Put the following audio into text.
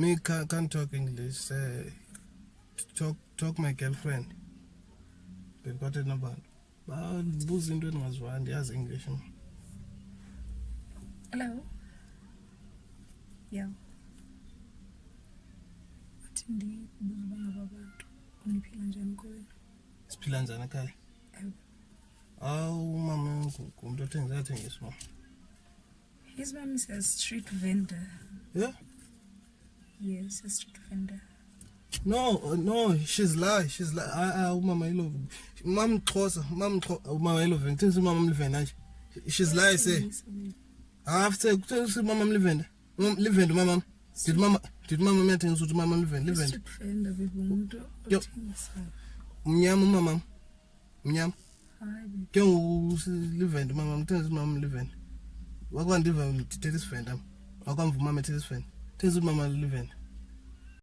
Me can't talk English. Talk my girlfriend. They've got a number. But buzi into engazwani ndiyazi English. Hello. Yeah. Athi ndibuza bangaba abantu. Uniphila njani kuwena? Siphila njani ekhaya? Mama ngumuntu othengisa mama. His mom is a street vendor. Yeah? Yes, a street vendor. No, she's lie. Mama ilo. Mama ilo veng. Mama mlivenda nje. She's lie say. After mama mlivenda. Mlivenda mama. Did mama meyathengisa ukuthi mama mlivenda. Street vendor bebumuntu othengisa. Mnyama mama. Mnyama. Hayi. Ke ulivenda mama ngithengisa mama mlivenda. Wakwandiva ngithethe isivenda. Wakwamva mama ethethe isivenda. Thengisa mama livenda.